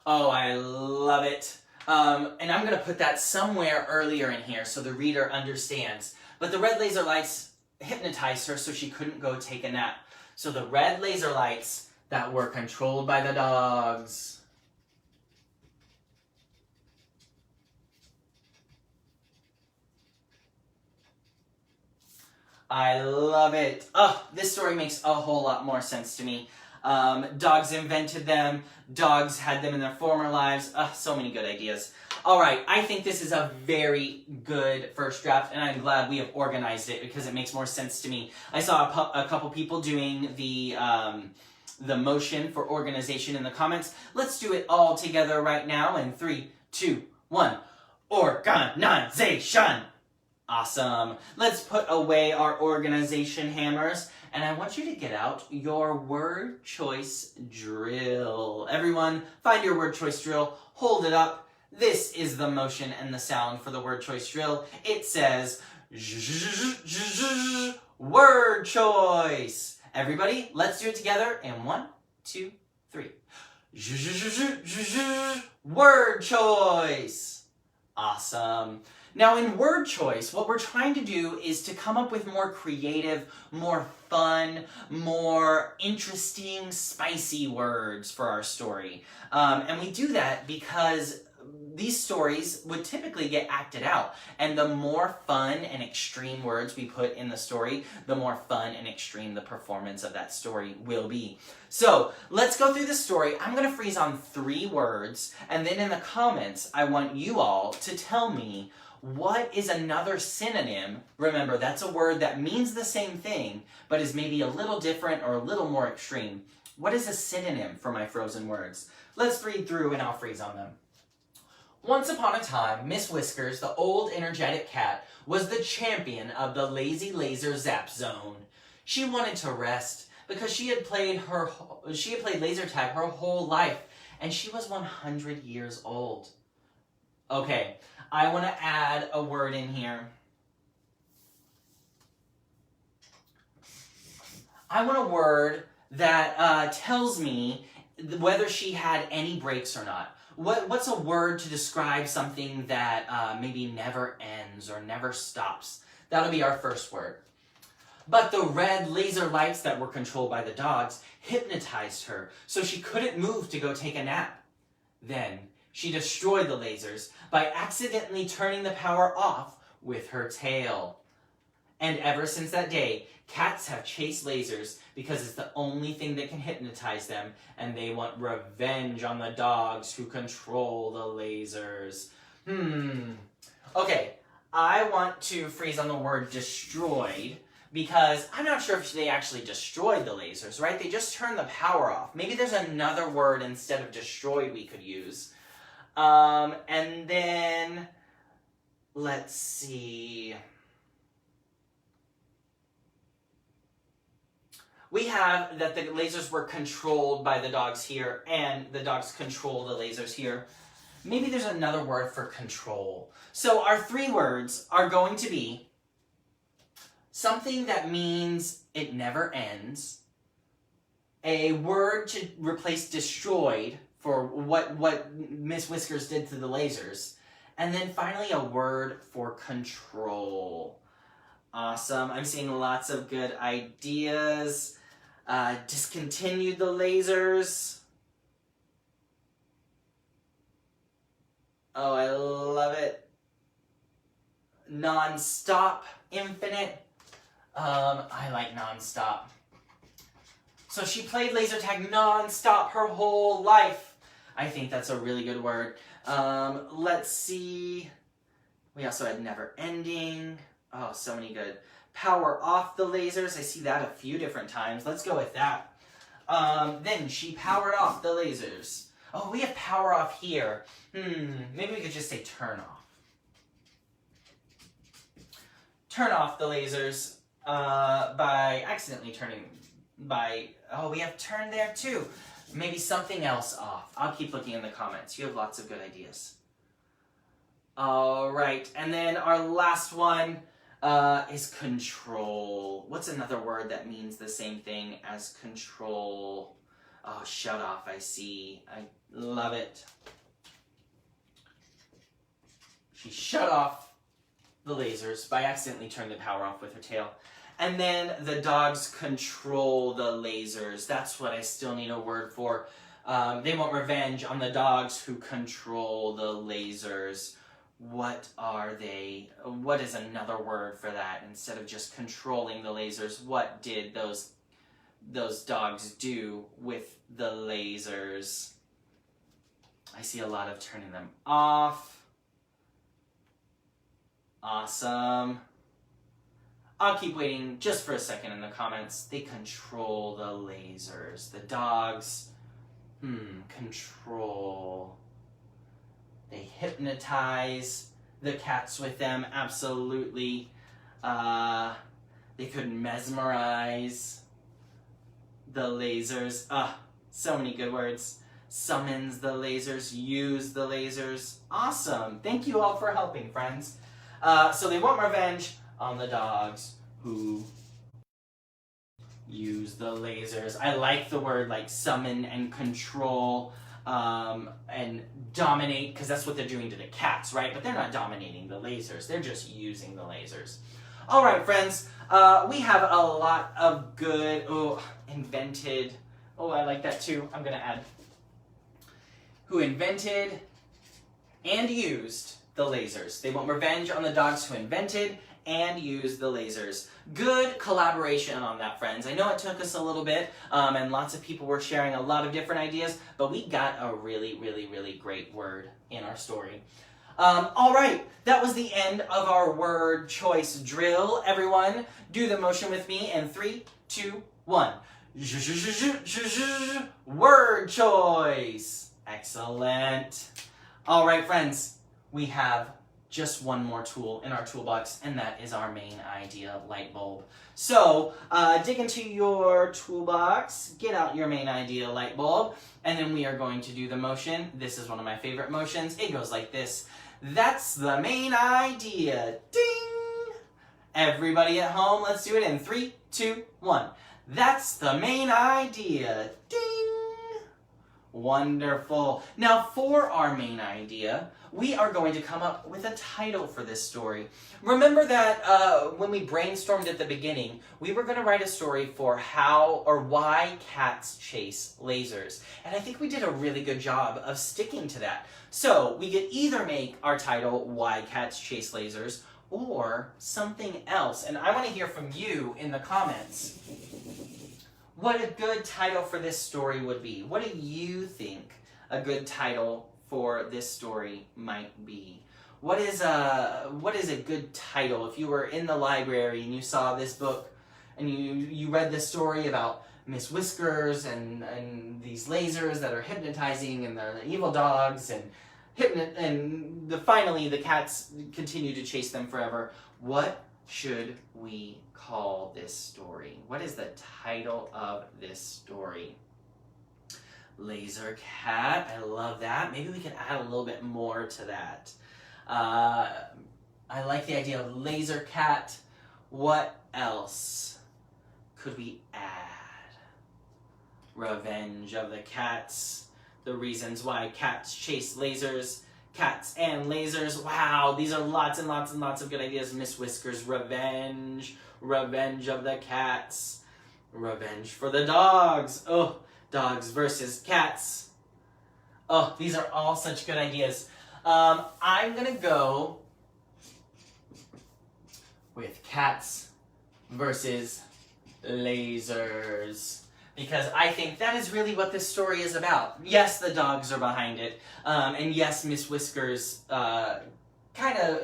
Oh, I love it. And I'm going to put that somewhere earlier in here so the reader understands. But the red laser lights hypnotized her so she couldn't go take a nap. So the red laser lights that were controlled by the dogs. I love it. Oh, this story makes a whole lot more sense to me. Dogs invented them. Dogs had them in their former lives. So many good ideas. All right, I think this is a very good first draft, and I'm glad we have organized it because it makes more sense to me. I saw a couple people doing the motion for organization in the comments. Let's do it all together right now in 3, 2, 1. Organization! Awesome. Let's put away our organization hammers, and I want you to get out your word choice drill. Everyone, find your word choice drill, hold it up. This is the motion and the sound for the word choice drill. It says, word choice. Everybody, let's do it together in 1, 2, 3. Word choice. Awesome. Now in word choice, what we're trying to do is to come up with more creative, more fun, more interesting, spicy words for our story. And we do that because these stories would typically get acted out. And the more fun and extreme words we put in the story, the more fun and extreme the performance of that story will be. So let's go through the story. I'm going to freeze on 3 words. And then in the comments, I want you all to tell me, what is another synonym? Remember, that's a word that means the same thing, but is maybe a little different or a little more extreme. What is a synonym for my frozen words? Let's read through and I'll freeze on them. Once upon a time, Miss Whiskers, the old energetic cat, was the champion of the lazy laser zap zone. She wanted to rest because she had played laser tag her whole life, and she was 100 years old. Okay, I want to add a word in here. I want a word that tells me whether she had any breaks or not. What's a word to describe something that maybe never ends or never stops? That'll be our first word. But the red laser lights that were controlled by the dogs hypnotized her, so she couldn't move to go take a nap. Then she destroyed the lasers by accidentally turning the power off with her tail. And ever since that day, cats have chased lasers because it's the only thing that can hypnotize them, and they want revenge on the dogs who control the lasers. Okay, I want to freeze on the word destroyed, because I'm not sure if they actually destroyed the lasers, right? They just turned the power off. Maybe there's another word instead of destroyed we could use. And then, let's see. We have that the lasers were controlled by the dogs here, and the dogs control the lasers here. Maybe there's another word for control. So our 3 words are going to be something that means it never ends, a word to replace destroyed for what Miss Whiskers did to the lasers, and then finally a word for control. Awesome. I'm seeing lots of good ideas. Discontinued the lasers. Oh, I love it. Non-stop, infinite. I like non-stop. So she played laser tag non-stop her whole life. I think that's a really good word. Let's see. We also had never ending. Oh, so many good. Power off the lasers. I see that a few different times. Let's go with that. Then she powered off the lasers. Oh, we have power off here. Maybe we could just say turn off. Turn off the lasers by accidentally turning oh, we have turn there too. Maybe something else off. I'll keep looking in the comments. You have lots of good ideas. All right, and then our last one is control. What's another word that means the same thing as control? Oh, shut off, I see. I love it. She shut off the lasers by accidentally turning the power off with her tail. And then the dogs control the lasers. That's what I still need a word for. They want revenge on the dogs who control the lasers. What are they? What is another word for that? Instead of just controlling the lasers, what did those dogs do with the lasers? I see a lot of turning them off. Awesome. I'll keep waiting just for a second in the comments. They control the lasers. The dogs, control. They hypnotize the cats with them, absolutely. They could mesmerize the lasers. So many good words. Summons the lasers, use the lasers. Awesome. Thank you all for helping, friends. So they want revenge on the dogs who use the lasers. I like the word like summon and control and dominate, because that's what they're doing to the cats, right? But they're not dominating the lasers. They're just using the lasers. All right, friends. We have a lot of good, invented. Oh, I like that too. I'm going to add. Who invented and used the lasers. They want revenge on the dogs who invented and used the lasers. Good collaboration on that, friends. I know it took us a little bit, and lots of people were sharing a lot of different ideas, but we got a really, really, really great word in our story. All right, that was the end of our word choice drill. Everyone, do the motion with me in 3, 2, 1. Word choice. Excellent. All right, friends, we have just one more tool in our toolbox, and that is our main idea light bulb. So dig into your toolbox, get out your main idea light bulb, and then we are going to do the motion. This is one of my favorite motions. It goes like this. That's the main idea. Ding! Everybody at home, let's do it in 3, 2, 1. That's the main idea. Ding! Wonderful. Now for our main idea, we are going to come up with a title for this story. Remember that when we brainstormed at the beginning, we were going to write a story for how or why cats chase lasers. And I think we did a really good job of sticking to that. So we could either make our title Why Cats Chase Lasers or something else. And I want to hear from you in the comments what a good title for this story would be. What do you think a good title for this story might be? What is a good title? If you were in the library and you saw this book and you read this story about Miss Whiskers and these lasers that are hypnotizing and they're the evil dogs and finally the cats continue to chase them forever, what should we call this story? What is the title of this story? Laser cat. I love that. Maybe we can add a little bit more to that. I like the idea of laser cat. What else could we add? Revenge of the Cats. The reasons why cats chase lasers. Cats and lasers. Wow, these are lots and lots and lots of good ideas. Miss Whiskers, revenge. Revenge of the Cats. Revenge for the dogs. Oh, dogs versus cats. Oh, these are all such good ideas. I'm going to go with cats versus lasers. Because I think that is really what this story is about. Yes, the dogs are behind it. And yes, Miss Whiskers kind of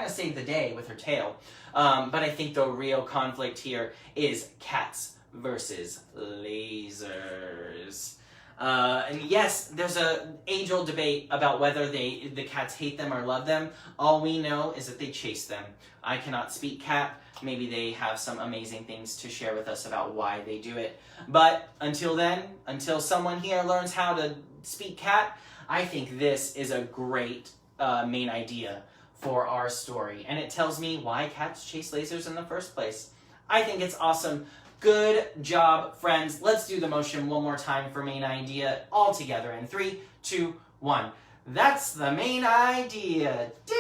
saved the day with her tail. But I think the real conflict here is cats versus lasers. And yes, there's an age-old debate about whether the cats hate them or love them. All we know is that they chase them. I cannot speak cat. Maybe they have some amazing things to share with us about why they do it. But until then, until someone here learns how to speak cat, I think this is a great main idea for our story. And it tells me why cats chase lasers in the first place. I think it's awesome. Good job, friends. Let's do the motion one more time for main idea all together in 3, 2, 1. That's the main idea. Ding!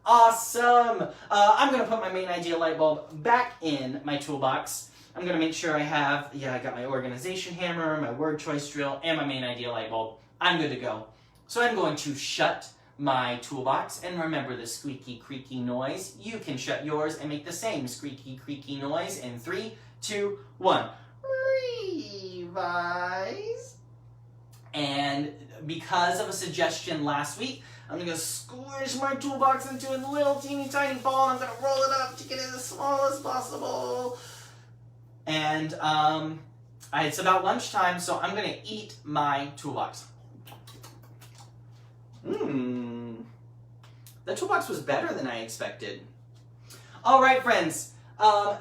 Awesome! I'm going to put my main idea light bulb back in my toolbox. I'm going to make sure I got my organization hammer, my word choice drill, and my main idea light bulb. I'm good to go. So I'm going to shut my toolbox, and remember the squeaky creaky noise. You can shut yours and make the same squeaky creaky noise in 3, 2, 1. Revise. And because of a suggestion last week, I'm going to squish my toolbox into a little teeny tiny ball, and I'm going to roll it up to get it as small as possible. And it's about lunchtime, so I'm going to eat my toolbox. The toolbox was better than I expected. All right, friends.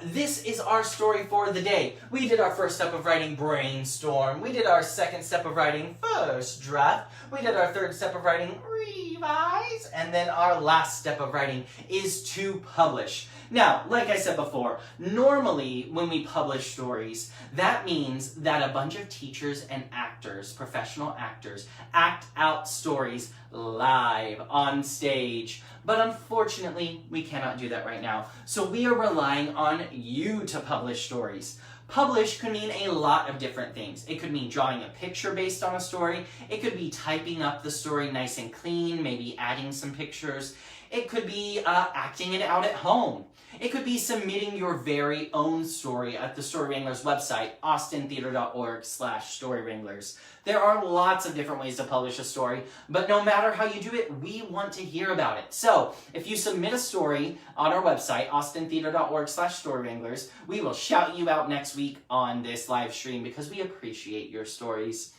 This is our story for the day. We did our first step of writing, brainstorm. We did our second step of writing, first draft. We did our third step of writing, revise. And then our last step of writing is to publish. Now, like I said before, normally when we publish stories, that means that a bunch of teachers and actors, professional actors, act out stories live on stage. But unfortunately, we cannot do that right now. So we are relying on you to publish stories. Publish could mean a lot of different things. It could mean drawing a picture based on a story. It could be typing up the story nice and clean, maybe adding some pictures. It could be acting it out at home. It could be submitting your very own story at the Story Wranglers website, austintheater.org/Story Wranglers. There are lots of different ways to publish a story, but no matter how you do it, we want to hear about it. So, if you submit a story on our website, austintheater.org/Story Wranglers, we will shout you out next week on this live stream because we appreciate your stories.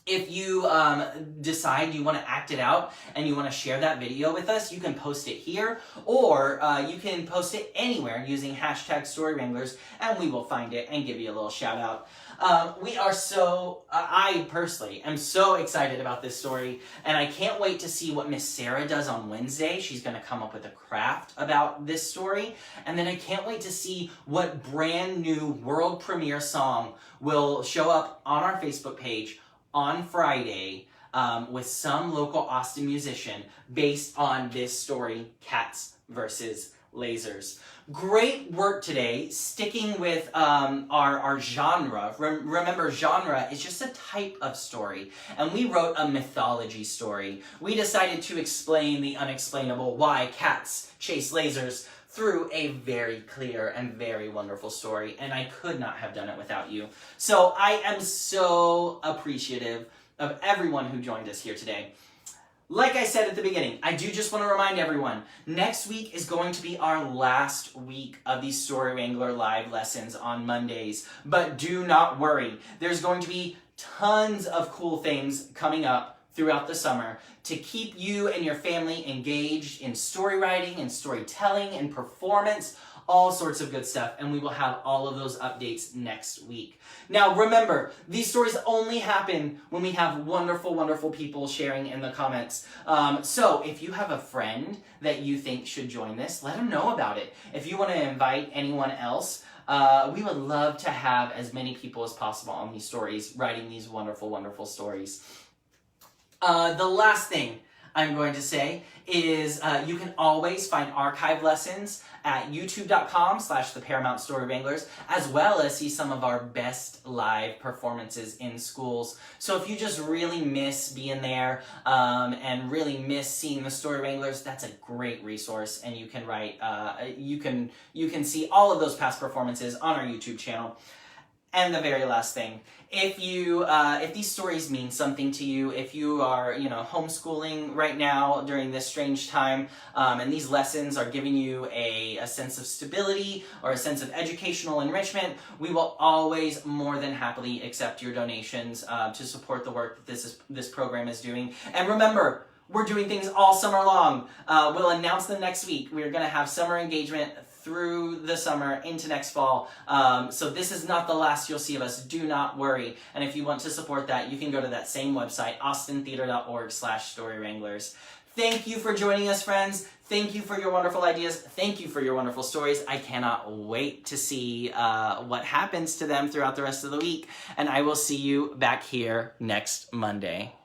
If you decide you want to act it out and you want to share that video with us, you can post it here, or you can post it anywhere using hashtag Story Wranglers, and we will find it and give you a little shout out. I personally am so excited about this story, and I can't wait to see what Miss Sarah does on Wednesday. She's going to come up with a craft about this story, and then I can't wait to see what brand new world premiere song will show up on our Facebook page on Friday with some local Austin musician based on this story, Cats versus Lasers. Great work today, sticking with our genre. Remember, genre is just a type of story, and we wrote a mythology story. We decided to explain the unexplainable, why cats chase lasers, through a very clear and very wonderful story, and I could not have done it without you. So I am so appreciative of everyone who joined us here today. Like I said at the beginning, I do just want to remind everyone, next week is going to be our last week of these Story Wrangler live lessons on Mondays. But do not worry, there's going to be tons of cool things coming up throughout the summer to keep you and your family engaged in story writing and storytelling and performance, all sorts of good stuff, and we will have all of those updates next week. Now remember, these stories only happen when we have wonderful, wonderful people sharing in the comments. So if you have a friend that you think should join this, let them know about it. If you want to invite anyone else, we would love to have as many people as possible on these stories, writing these wonderful, wonderful stories. The last thing I'm going to say is you can always find archive lessons at youtube.com/the Paramount Story Wranglers, as well as see some of our best live performances in schools. So if you just really miss being there and really miss seeing the Story Wranglers, that's a great resource, and you can write, you can see all of those past performances on our YouTube channel. And the very last thing, if these stories mean something to you, if you are, homeschooling right now during this strange time, and these lessons are giving you a sense of stability or a sense of educational enrichment, we will always more than happily accept your donations to support the work that this program is doing. And remember, we're doing things all summer long. We'll announce them next week. We're going to have summer engagement through the summer into next fall. So this is not the last you'll see of us. Do not worry. And if you want to support that, you can go to that same website, austintheater.org/Story Wranglers. Thank you for joining us, friends. Thank you for your wonderful ideas. Thank you for your wonderful stories. I cannot wait to see what happens to them throughout the rest of the week. And I will see you back here next Monday.